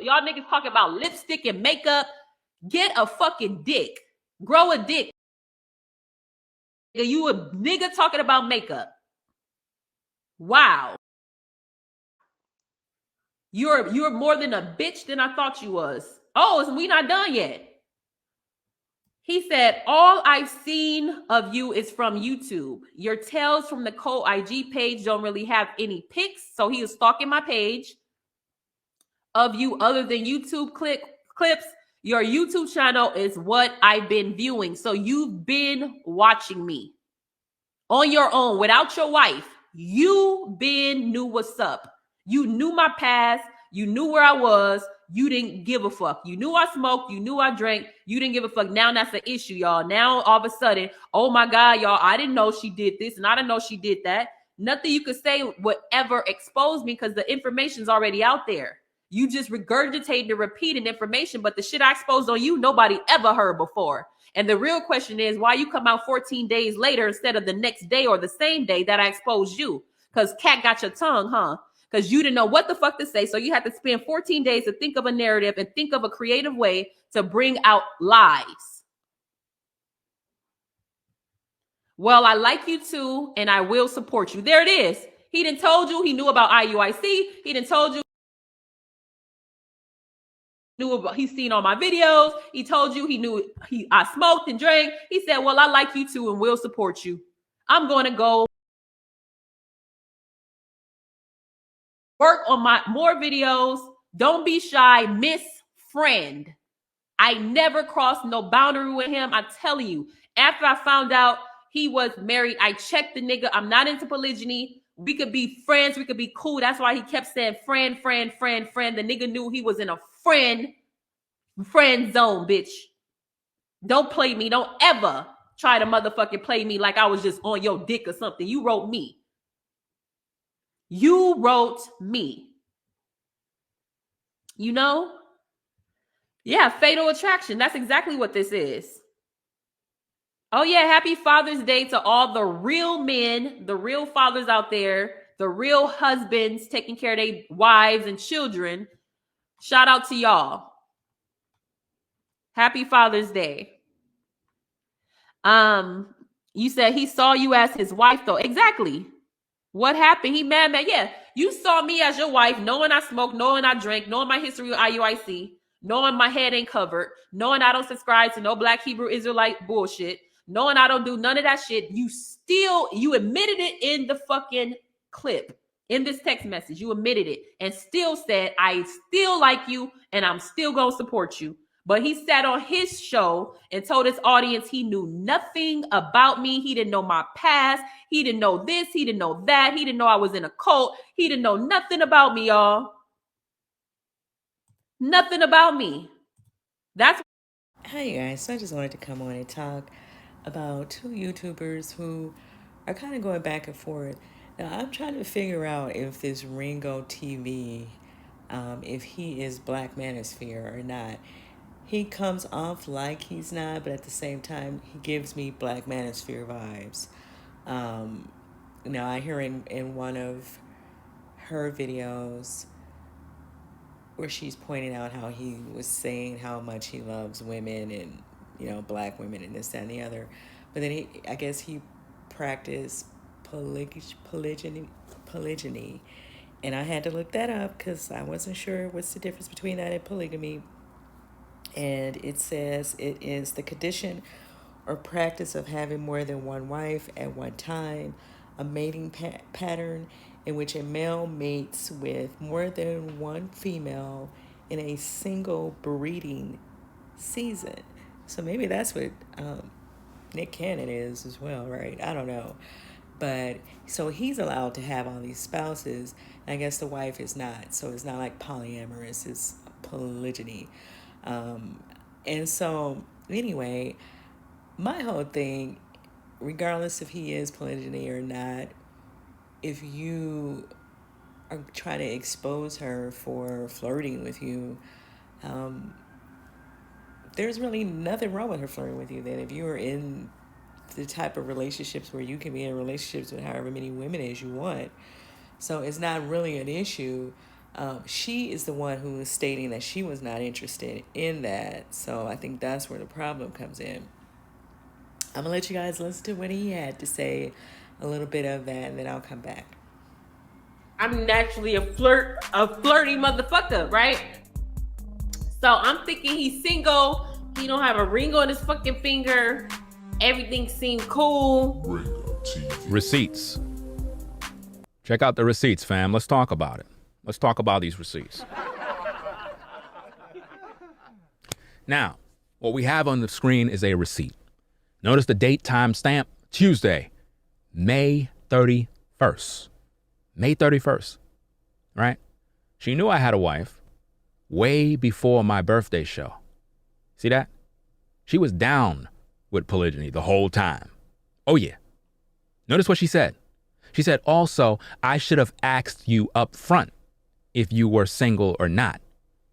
Y'all niggas talking about lipstick and makeup. Get a fucking dick. Grow a dick. You a nigga talking about makeup. Wow. You're more than a bitch than I thought you was. Oh, we not done yet. He said, all I've seen of you is from YouTube. Your tales from the Cole IG page don't really have any pics. So he was stalking my page of you other than YouTube clips. Your YouTube channel is what I've been viewing. So you've been watching me on your own without your wife. You been knew what's up. You knew my past. You knew where I was. You didn't give a fuck. You knew I smoked. You knew I drank. You didn't give a fuck. Now that's an issue, y'all. Now all of a sudden, oh my God, y'all, I didn't know she did this and I didn't know she did that. Nothing you could say would ever expose me because the information's already out there. You just regurgitating and repeating information, but the shit I exposed on you, nobody ever heard before. And the real question is why you come out 14 days later instead of the next day or the same day that I exposed you? Because cat got your tongue, huh? Because you didn't know what the fuck to say. So you had to spend 14 days to think of a narrative and think of a creative way to bring out lies. Well, I like you too, and I will support you. There it is. He done told you he knew about IUIC. He done told you he's seen all my videos. He told you he knew I smoked and drank. He said, well, I like you too and will support you. I'm going to go work on my more videos. Don't be shy, Miss Friend. I never crossed no boundary with him. I tell you, after I found out he was married, I checked the nigga. I'm not into polygyny. We could be friends. We could be cool. That's why he kept saying friend, friend, friend, friend. The nigga knew he was in a friend zone, bitch. Don't play me. Don't ever try to motherfucking play me like I was just on your dick or something. You wrote me. You wrote me. You know? Yeah, fatal attraction. That's exactly what this is. Oh, yeah. Happy Father's Day to all the real men, the real fathers out there, the real husbands taking care of their wives and children. Shout out to y'all. Happy Father's Day. You said he saw you as his wife, though. Exactly. What happened? He mad. Yeah, you saw me as your wife, knowing I smoked, knowing I drank, knowing my history with IUIC, knowing my head ain't covered, knowing I don't subscribe to no Black Hebrew Israelite bullshit, knowing I don't do none of that shit. You admitted it in the fucking clip, in this text message. You admitted it and still said, I still like you and I'm still going to support you. But he sat on his show and told his audience he knew nothing about me. He didn't know my past. He didn't know this. He didn't know that. He didn't know I was in a cult. He didn't know nothing about me, y'all. Nothing about me. That's. Hi, guys. So I just wanted to come on and talk about two YouTubers who are kind of going back and forth. Now, I'm trying to figure out if this Ringo TV, if he is Black Manosphere or not. He comes off like he's not, but at the same time, he gives me Black Manosphere vibes. Now, I hear in one of her videos where she's pointing out how he was saying how much he loves women and, Black women and this, that, and the other. But then I guess he practiced polygyny. And I had to look that up because I wasn't sure what's the difference between that and polygamy. And it says it is the condition or practice of having more than one wife at one time, a mating pattern in which a male mates with more than one female in a single breeding season. So maybe that's what Nick Cannon is as well, right? I don't know. But so he's allowed to have all these spouses. I guess the wife is not. So it's not like polyamorous, it's polygyny. And so, anyway, my whole thing, regardless if he is polygyny or not, if you are trying to expose her for flirting with you, there's really nothing wrong with her flirting with you. Then if you are in the type of relationships where you can be in relationships with however many women as you want, so it's not really an issue. She is the one who is stating that she was not interested in that. So I think that's where the problem comes in. I'm gonna let you guys listen to what he had to say, a little bit of that, and then I'll come back. I'm naturally a flirty motherfucker, right? So I'm thinking he's single. He don't have a ring on his fucking finger. Everything seemed cool. Ringo TV. Receipts. Check out the receipts, fam. Let's talk about it. Let's talk about these receipts. Now, what we have on the screen is a receipt. Notice the date, time stamp, Tuesday, May 31st. May 31st, right? She knew I had a wife way before my birthday show. See that? She was down with polygyny the whole time. Oh yeah. Notice what she said. She said, also, I should have asked you up front if you were single or not.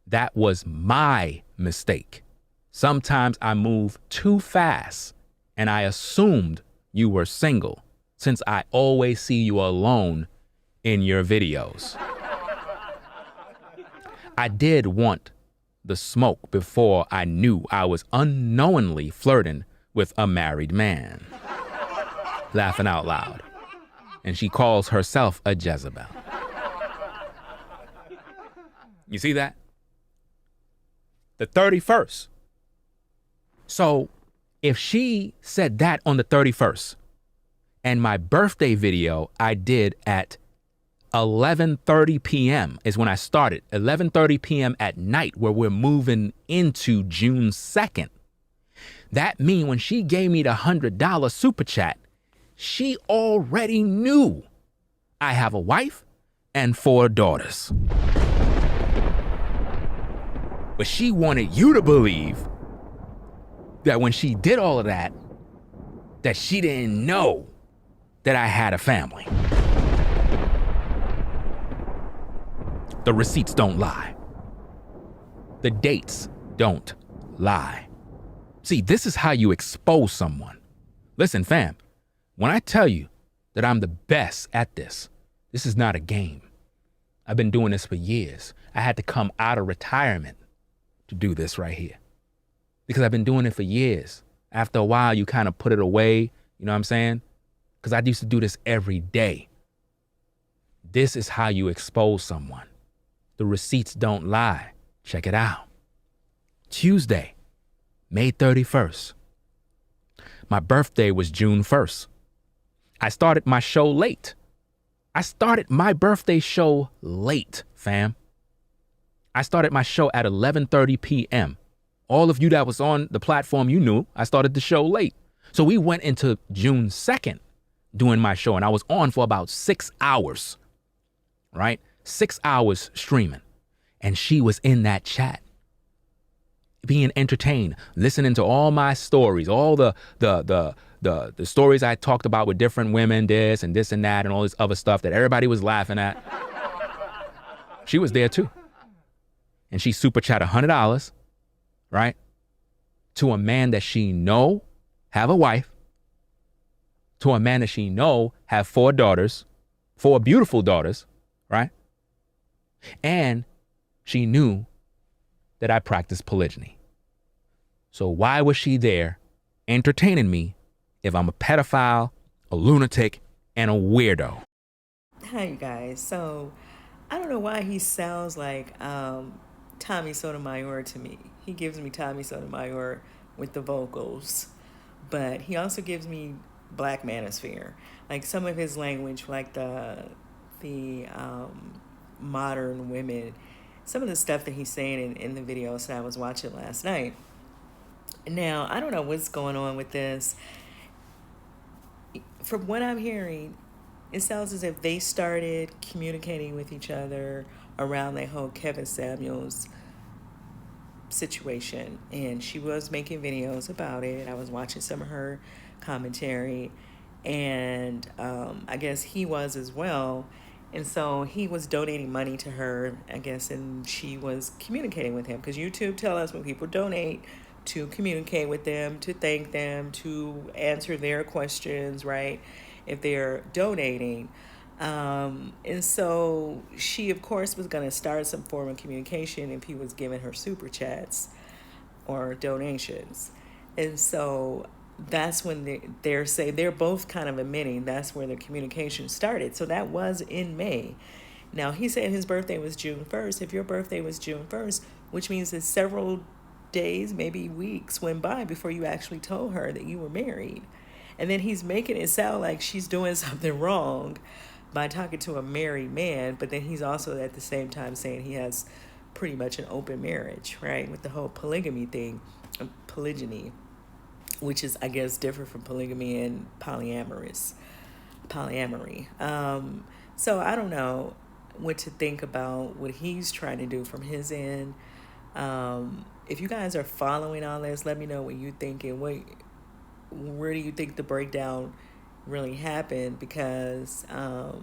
That was my mistake. Sometimes I move too fast and I assumed you were single since I always see you alone in your videos. I did want the smoke before I knew I was unknowingly flirting with a married man. Laughing out loud. And she calls herself a Jezebel. You see that? The 31st. So if she said that on the 31st, and my birthday video I did at 11:30 p.m. is when I started, 11:30 p.m. at night, where we're moving into June 2nd. That means when she gave me the $100 super chat, she already knew I have a wife and 4 daughters. But she wanted you to believe that when she did all of that, that she didn't know that I had a family. The receipts don't lie. The dates don't lie. See, this is how you expose someone. Listen, fam, when I tell you that I'm the best at this, this is not a game. I've been doing this for years. I had to come out of retirement to do this right here. Because I've been doing it for years. After a while, you kind of put it away, you know what I'm saying? Because I used to do this every day. This is how you expose someone. The receipts don't lie. Check it out. Tuesday, May 31st. My birthday was June 1st. I started my show late. I started my birthday show late, fam. I started my show at 11:30 p.m. All of you that was on the platform, you knew I started the show late. So we went into June 2nd doing my show, and I was on for about 6 hours, right? 6 hours streaming. And she was in that chat, being entertained, listening to all my stories, all the stories I talked about with different women, this and that, and all this other stuff that everybody was laughing at. She was there too. And she super chat $100, right? To a man that she know have a wife, to a man that she know have 4 daughters, 4 beautiful daughters, right? And she knew that I practiced polygyny. So why was she there entertaining me if I'm a pedophile, a lunatic, and a weirdo? Hi, you guys. So I don't know why he sounds like Tommy Sotomayor to me. He gives me Tommy Sotomayor with the vocals, but he also gives me Black Manosphere. Like some of his language, like the modern women, some of the stuff that he's saying in the videos that I was watching last night. Now, I don't know what's going on with this. From what I'm hearing, it sounds as if they started communicating with each other around that whole Kevin Samuels situation, and she was making videos about it. I was watching some of her commentary, and I guess he was as well. And so he was donating money to her, I guess, and she was communicating with him. Because YouTube tell us when people donate to communicate with them, to thank them, to answer their questions, right? If they're donating. And so she, of course, was going to start some form of communication if he was giving her super chats or donations. And so that's when they're both kind of admitting that's where the communication started. So that was in May. Now, he said his birthday was June 1st. If your birthday was June 1st, which means that several days, maybe weeks, went by before you actually told her that you were married. And then he's making it sound like she's doing something wrong by talking to a married man, but then he's also at the same time saying he has pretty much an open marriage, right? With the whole polygamy thing, polygyny, which is, I guess, different from polygamy and polyamory. So I don't know what to think about what he's trying to do from his end. If you guys are following all this, let me know what you think and where do you think the breakdown really happened, because I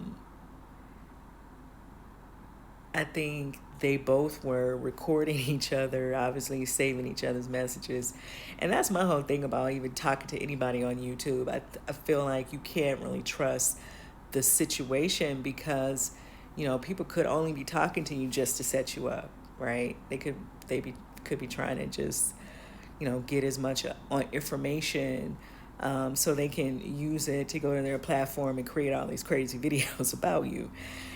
think they both were recording each other, obviously saving each other's messages. And that's my whole thing about even talking to anybody on YouTube. I feel like you can't really trust the situation because, people could only be talking to you just to set you up, right? They could be trying to just, get as much information so they can use it to go to their platform and create all these crazy videos about you.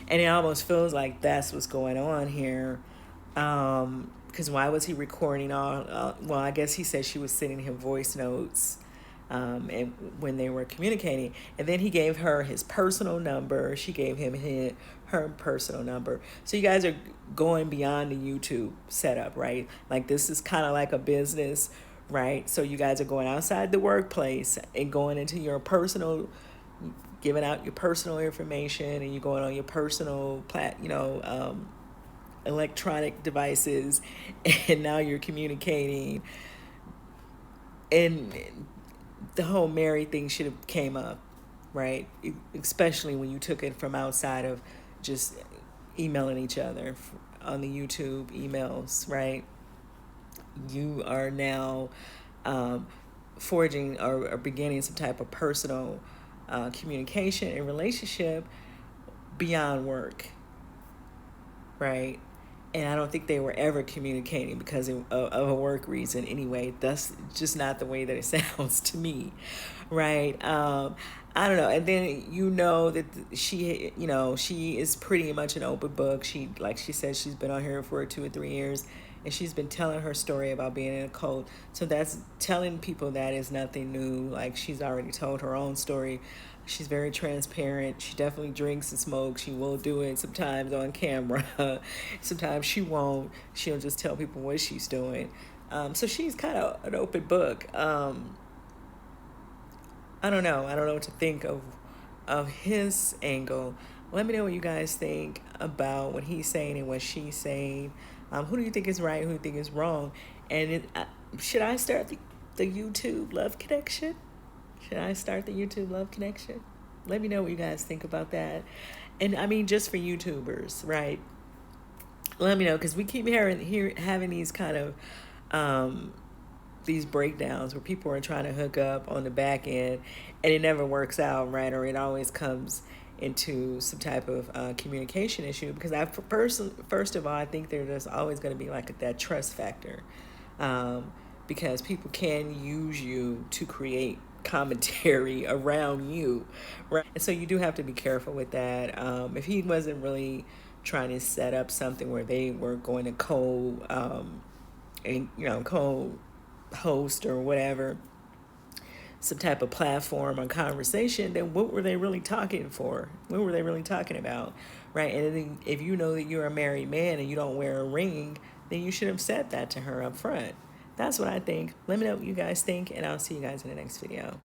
And it almost feels like that's what's going on here. Because why was he recording all? Well, I guess he said she was sending him voice notes and when they were communicating. And then he gave her his personal number. She gave him her personal number. So you guys are going beyond the YouTube setup, right? Like this is kind of like a business, right? So you guys are going outside the workplace and going into your personal, giving out your personal information, and you're going on your personal electronic devices, and now you're communicating. And the whole married thing should have came up, right? Especially when you took it from outside of just emailing each other on the YouTube emails, right? You are now forging or beginning some type of personal communication and relationship beyond work, right? And I don't think they were ever communicating because of a work reason anyway. That's just not the way that it sounds to me, right? I don't know. And then that she is pretty much an open book. Like she said, she's been on here for 2 or 3 years, and she's been telling her story about being in a cult. So that's telling people that is nothing new. Like she's already told her own story. She's very transparent. She definitely drinks and smokes. She will do it sometimes on camera. Sometimes she won't. She'll just tell people what she's doing. So she's kind of an open book. I don't know. I don't know what to think of his angle. Let me know what you guys think about what he's saying and what she's saying. Who do you think is right? Who do you think is wrong? And should I start the YouTube love connection? Should I start the YouTube love connection? Let me know what you guys think about that. And I mean, just for YouTubers, right? Let me know, because we keep having these kind of these breakdowns where people are trying to hook up on the back end and it never works out, right? Or it always comes into some type of communication issue. Because first of all, I think there's always going to be like that trust factor, because people can use you to create commentary around you, right? And so you do have to be careful with that. If he wasn't really trying to set up something where they were going to co-host or whatever, some type of platform or conversation, then what were they really talking for? What were they really talking about, right? And then if you know that you're a married man and you don't wear a ring, then you should have said that to her up front. That's what I think. Let me know what you guys think, and I'll see you guys in the next video.